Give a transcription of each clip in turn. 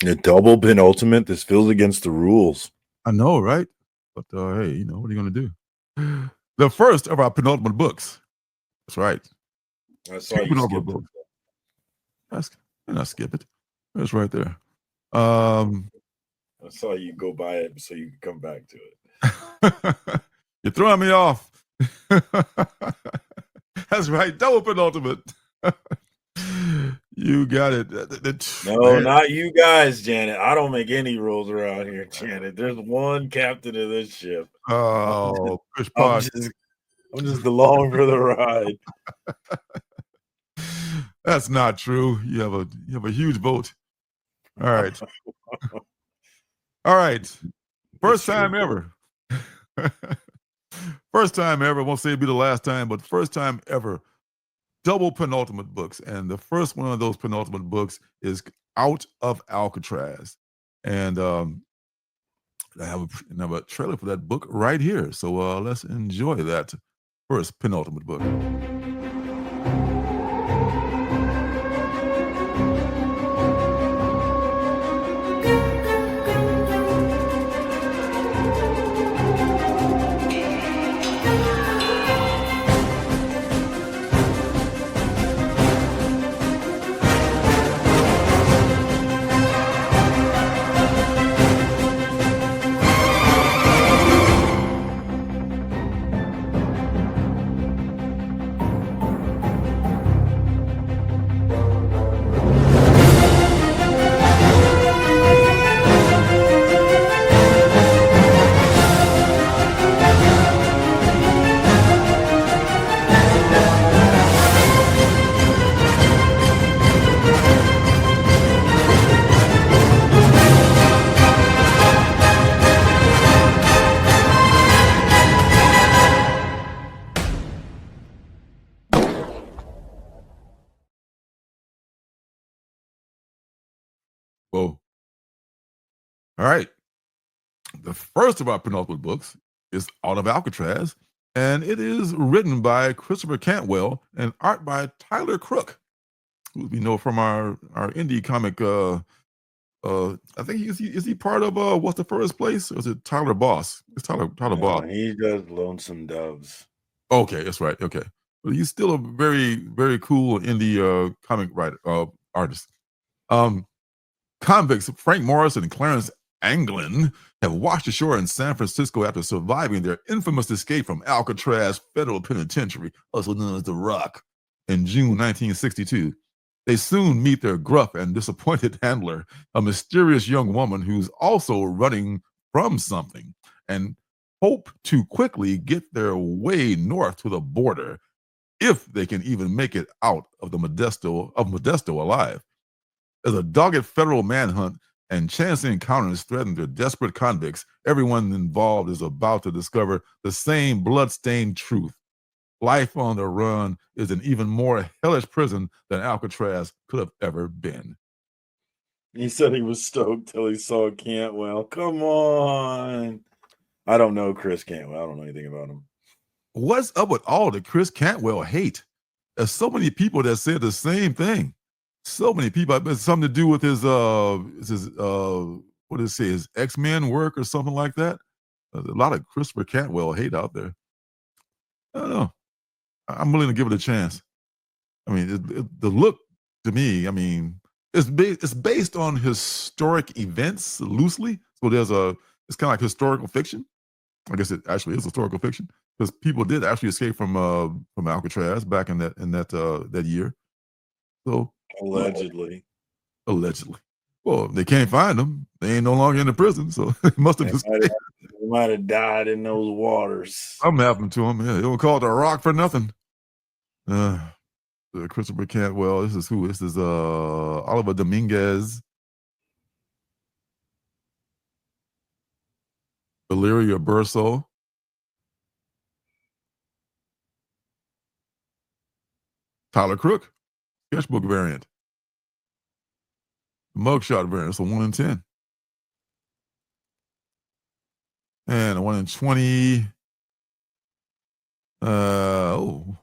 A double penultimate. This feels against the rules. I know, right? But hey, what are you going to do? The first of our penultimate books. That's right. I saw 2 you penultimate skip books. And I skip it. It's right there. I saw you go by it so you can come back to it. You're throwing me off. That's right. Double penultimate. You got it. No, Man. not you guys, Janet. I don't make any rules around here, Janet. There's one captain of this ship. Oh, push I'm pod. just along for the ride. That's not true. You have a huge vote. All right. All right. First time ever. First time ever. I won't say it'll be the last time, but first time ever. Double penultimate books. And the first one of those penultimate books is Out of Alcatraz. And I have a trailer for that book right here. So let's enjoy that first penultimate book. Whoa. All right. The first of our penultimate books is Out of Alcatraz, and it is written by Christopher Cantwell and art by Tyler Crook, who we know from our indie comic. I think is he part of What's the First Place? Or is it Tyler Boss? It's Tyler Boss. He does Lonesome Doves. Okay, that's right. Okay, but he's still a very, very cool indie comic writer artist. Convicts Frank Morris and Clarence Anglin have washed ashore in San Francisco after surviving their infamous escape from Alcatraz Federal Penitentiary, also known as the Rock, in June 1962. They soon meet their gruff and disappointed handler, a mysterious young woman who's also running from something, and hope to quickly get their way north to the border, if they can even make it out of Modesto alive. As a dogged federal manhunt and chance encounters threaten their desperate convicts, everyone involved is about to discover the same blood-stained truth. Life on the run is an even more hellish prison than Alcatraz could have ever been. He said he was stoked till he saw Cantwell. Come on. I don't know Chris Cantwell. I don't know anything about him. What's up with all the Chris Cantwell hate? There's so many people that said the same thing. So many people. It's something to do with his what is it, his X-Men work or something like that. There's a lot of Christopher Cantwell hate out there. I don't know. I'm willing to give it a chance. I mean, the look to me, I mean, it's based on historic events loosely. So it's kind of like historical fiction. I guess it actually is historical fiction because people did actually escape from Alcatraz back in that year. So allegedly. Well, they can't find them. They ain't no longer in the prison, so they must have escaped. They might have died in those waters. Something happened to them. Yeah, they were called the Rock for nothing. Christopher Cantwell. This is who? This is Oliver Dominguez, Valeria Burso, Tyler Crook, sketchbook variant, mugshot variant. So 1 in 10, and a 1 in 20. Who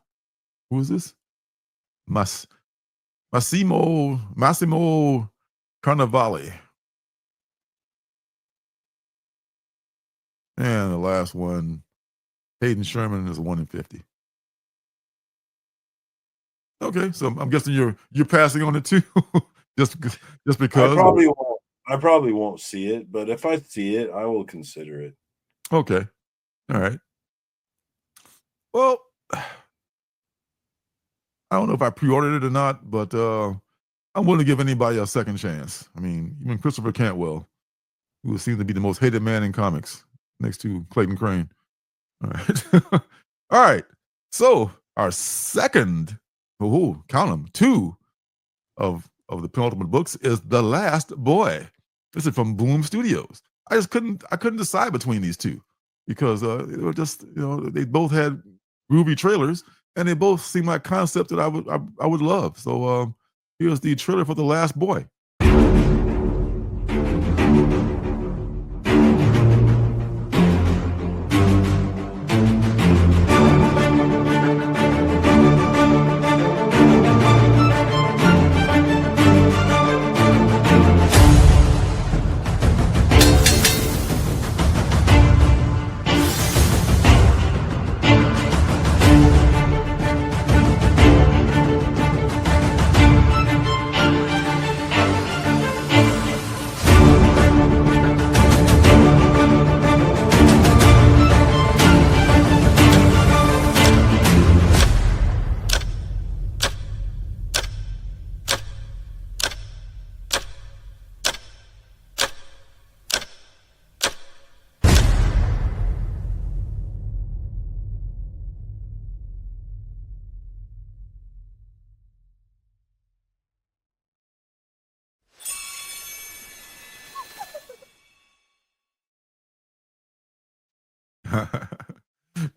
is this? Massimo Carnevale. And the last one, Hayden Sherman, is a 1 in 50. Okay, so I'm guessing you're passing on it too, just I because. probably won't. I probably won't see it, but if I see it, I will consider it. Okay, all right. Well, I don't know if I pre-ordered it or not, but I'm willing to give anybody a second chance. I mean, even Christopher Cantwell, who seems to be the most hated man in comics, next to Clayton Crane. All right, all right. So our second, count them, two of the Penultimate Books is The Last Boy. This is from Boom Studios. I couldn't decide between these two because they were just, they both had groovy trailers and they both seem like concepts that I would love. So here's the trailer for The Last Boy.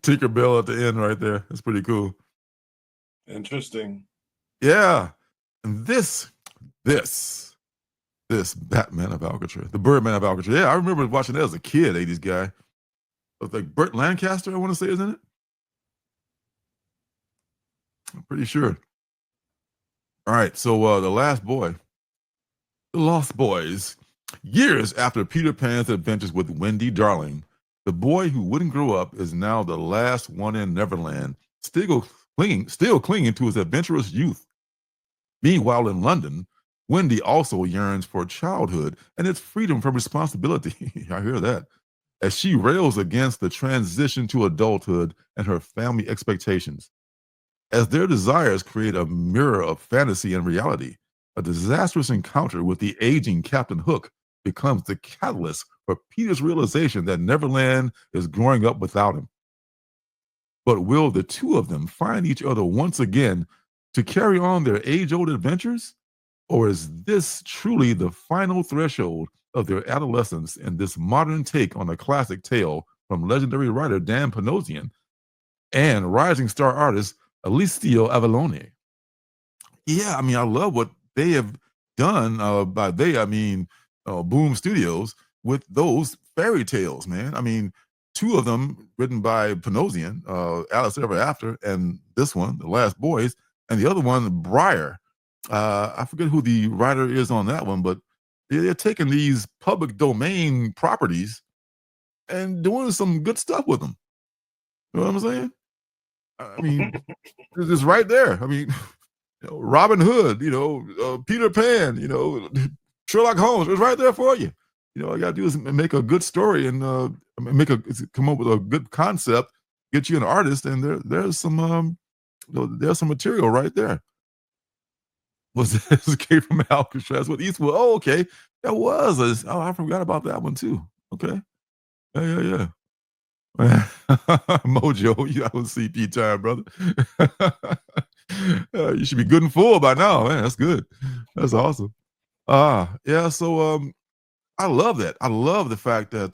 Tinkerbell at the end right there. That's pretty cool. Interesting. Yeah. And this Batman of Alcatraz, the Birdman of Alcatraz. Yeah, I remember watching that as a kid, 80s guy. It's like Burt Lancaster, I want to say, is in it. I'm pretty sure. All right, so The Last Boy. The Lost Boys. Years after Peter Pan's adventures with Wendy Darling, the boy who wouldn't grow up is now the last one in Neverland, still clinging to his adventurous youth. Meanwhile, in London, Wendy also yearns for childhood and its freedom from responsibility. I hear that. As she rails against the transition to adulthood and her family expectations. As their desires create a mirror of fantasy and reality, a disastrous encounter with the aging Captain Hook becomes the catalyst for Peter's realization that Neverland is growing up without him. But will the two of them find each other once again to carry on their age old adventures? Or is this truly the final threshold of their adolescence in this modern take on a classic tale from legendary writer Dan Panosian and rising star artist Alessio Avallone? Yeah, I mean, I love what they have done. By they, I mean Boom Studios with those fairy tales, man. I mean, two of them written by Panosian, Alice Ever After, and this one, The Last Boys, and the other one, Briar. I forget who the writer is on that one, but they're taking these public domain properties and doing some good stuff with them. You know what I'm saying? I mean, it's right there. I mean, Robin Hood, Peter Pan, Sherlock Holmes. It's right there for you. All you gotta do is make a good story and come up with a good concept, get you an artist, and there's some there's some material right there. Was Escape from Alcatraz with Eastwood? Oh, okay, that was. I forgot about that one too. Okay, yeah. Mojo, you have CP time, brother. You should be good and full by now, man. That's good. That's awesome. Yeah. So I love that. I love the fact that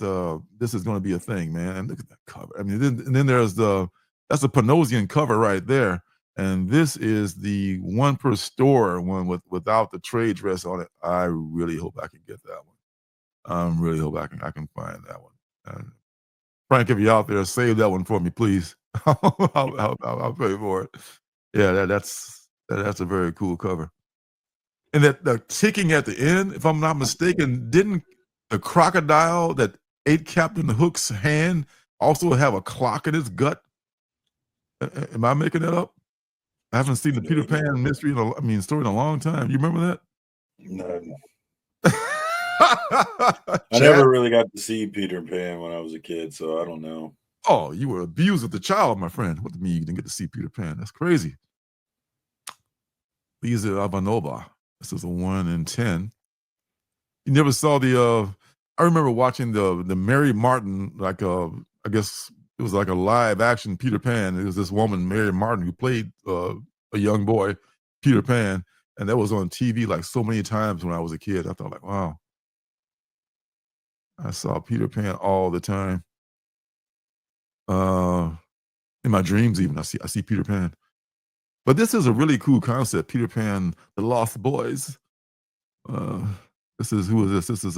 this is going to be a thing, man. And look at that cover. I mean, then there's that's a Panosian cover right there, and this is the one per store one without the trade dress on it. I really hope I can get that one. I really hope I can find that one. Frank, if you're out there, save that one for me, please. I'll pay for it. Yeah, that's a very cool cover. And that the ticking at the end, if I'm not mistaken, didn't the crocodile that ate Captain Hook's hand, also have a clock in his gut. Am I making that up? I haven't seen the Peter Pan mystery story in a long time. You remember that? No. I Chad? never really got to see Peter Pan when I was a kid, so I don't know. Oh, you were abused as a child, my friend. What do you mean you didn't get to see Peter Pan? That's crazy. Lisa Ivanova. This is a 1 in 10. You never saw I remember watching the Mary Martin, I guess it was like a live action Peter Pan. It was this woman, Mary Martin, who played a young boy, Peter Pan, and that was on TV like so many times when I was a kid. I thought like, wow. I saw Peter Pan all the time. In my dreams even, I see Peter Pan. But this is a really cool concept, Peter Pan, the Lost Boys. This is this? This is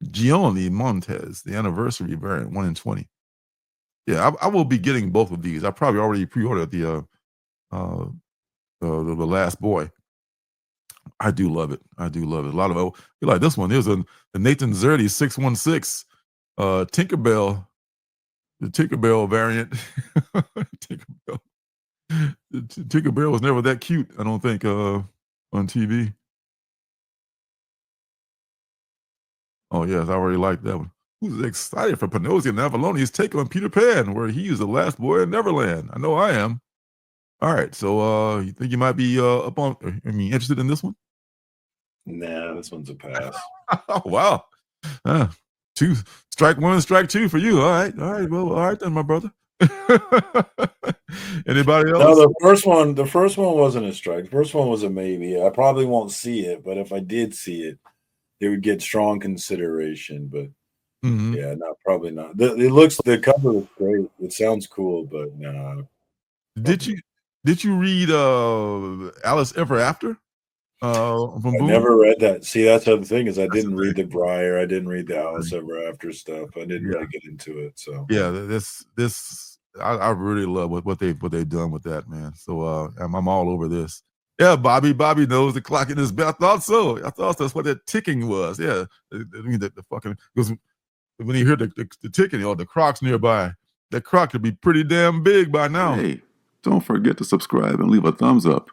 Gioni Montez, the anniversary variant, 1 in 20. Yeah, I will be getting both of these. I probably already pre-ordered the Last Boy. I do love it. I do love it. A lot of you like this one. There's the Nathan Zerdy 616 Tinkerbell, the Tinkerbell variant. Tinkerbell. Tinkerbell was never that cute, I don't think, on TV. Oh, yes, I already like that one. Who's excited for Pinocchio and Avallone's take on Peter Pan, where he is the last boy in Neverland? I know I am. All right, so you think you might be interested in this one? Nah, this one's a pass. Oh, wow. Two, strike one, strike two for you. All right. Well, all right then, my brother. Anybody else? No, the first one wasn't a strike. The first one was a maybe. I probably won't see it, but if I did see it, it would get strong consideration. But yeah, no, probably not. The cover looks great. It sounds cool, but no. Did you read Alice Ever After? From I Boom? never read that. See, that's the other thing is I didn't read the Briar. I didn't read the Alice Ever After stuff. I didn't really get into it. So yeah, this I really love what they've done with that, man. So I'm all over this. Yeah, Bobby knows the clock in his belt. I thought so. I thought that's what that ticking was. Yeah, the fucking, because when you hear the ticking or the crocs nearby, that croc could be pretty damn big by now. Hey, don't forget to subscribe and leave a thumbs up.